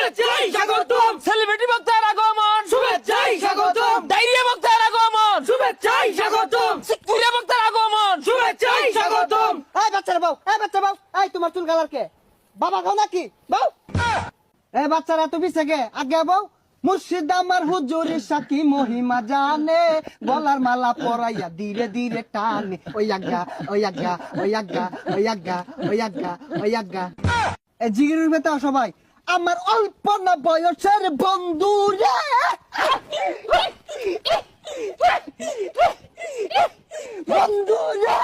শুভেচ্ছাই স্বাগতম। সেলিব্রিটি বক্তার আগমন, শুভেচ্ছাই স্বাগতম। ডায়রিয়া বক্তার আগমন, শুভেচ্ছাই স্বাগতম। সিকুরিয়া বক্তার আগমন, শুভেচ্ছাই স্বাগতম। এই বাচ্চারা বউ, এই বাচ্চা বউ, এই তোমার চুল কালার কে? বাবা খাও নাকি বউ? এই বাচ্চারা তুমি থেকে আগে বউ। মুর্শিদ আমার হুজুরের সাথী মহিমা জানে, গলার মালা পরাইয়া ধীরে ধীরে টানে। ওই আজ্ঞা, ওই আজ্ঞা, ওই আজ্ঞা, ওই আজ্ঞা, ওই আজ্ঞা, ওই আজ্ঞা। এই জিগিরের ভেতর সবাই আমার অল্প না বয়সের বন্ধু রে, বন্ধু রে।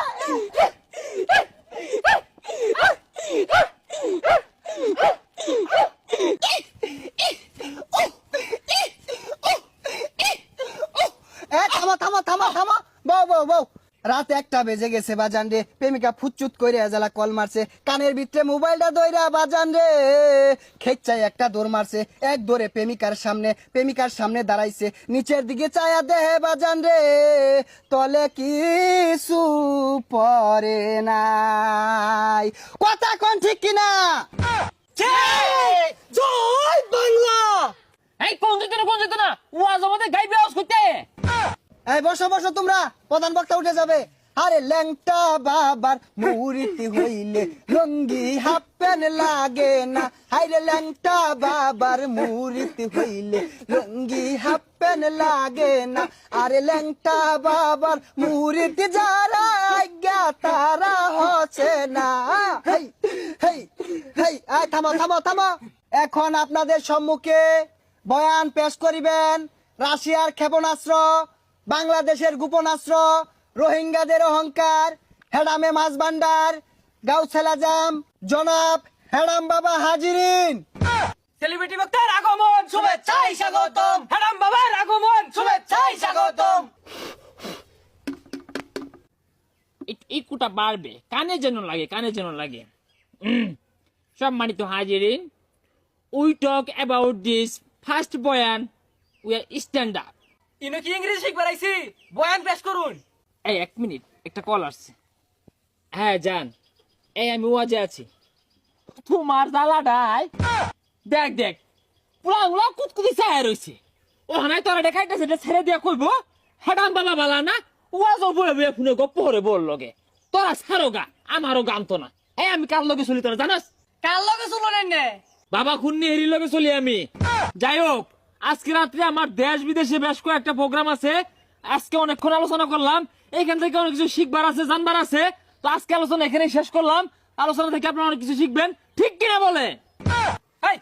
থামা থামা থামা থামা, বউ বউ বউ। রাত 1টা বেজে গেছে বাজান রে, প্রেমিকা ফুচুত কইরে এজালা কল মারছে, কানের ভিতরে মোবাইলটা দইরা বাজান রে খেচ্চাই একটা দৌড় মারছে, এক দৌড়ে প্রেমিকার সামনে দাঁড়াইছে, নিচের দিকে চায়া দেহে বাজান রে তলে কিছু পরে নাই। কথা কোন ঠিক কিনা? জয় বাংলা। এই কোন যেত না ওয়াজ আমাদের গাইবে আওয়াজ করতে। এই বসো বসো তোমরা, প্রধান বক্তা উঠে যাবে। আরে ল্যাংটা বাবার মুরিতি হইলে লঙ্গি হাফ প্যান্ট লাগে না, হাইরে ল্যাংটা বাবার মুরিতি হইলে লঙ্গি হাফ প্যান্ট লাগে না। আরে ল্যাংটা বাবার মুরিতি যারা আজ্ঞা তারা হচ্ছে না। হেই হেই হেই, আয় থামো থামো থামো। এখন আপনাদের সম্মুখে বয়ান পেশ করিবেন রাশিয়ার ক্ষেপণাস্ত্র, বাংলাদেশের গোপনাস্ত্র, রোহিঙ্গাদের অহংকার, হেডামে মাছ ভান্ডার, গাউসেল আজম জনাব হেডাম বাবা হাজিরিন। সেলিব্রিটি বক্তার আগমন, শুভেচ্ছাই স্বাগতম। হারাম বাবার আগমন, শুভেচ্ছাই স্বাগতম। ইকুটা বাড়বে, কানে যেন লাগে। সম্মানিত হাজিরিন, we talk about this first বয়ান, উই আর স্ট্যান্ড আপ। ইনো কি ইংরেজি শিখবার আইছি? বয়ান পেশ করুন। এই 1 মিনিট, একটা কল আসছে। হ্যাঁ জান, এই আমি ওয়াজে আছি। তোমার জ্বালাটাই দেখ পুরাগুলা কুতকুতি চায় রয়েছে। ও হানায় তোরা দেখাইতেছে, এটা ছেড়ে দিয়া কইব হেডাম বাবা বালা না, ওয়াজও বয়ে বয়ে ফোনে গপ্প করে বল লগে। তোরা ছাড়ো গা, আমারও গান তো না। এই আমি কার লগে চলি তোরা জানাস? কার লগে চললেন নে? বাবা খুন্নি হেরির লগে চলি আমি। যাই হোক, আজকে রাত্রে আমার দেশ বিদেশে বেশ কয়েকটা প্রোগ্রাম আছে। আজকে অনেকক্ষণ আলোচনা করলাম, এখান থেকে অনেক কিছু শিখবার আছে, জানবার আছে। তো আজকে আলোচনা এখানে শেষ করলাম। আলোচনা থেকে আপনারা অনেক কিছু শিখবেন, ঠিক কিনা বলে? এই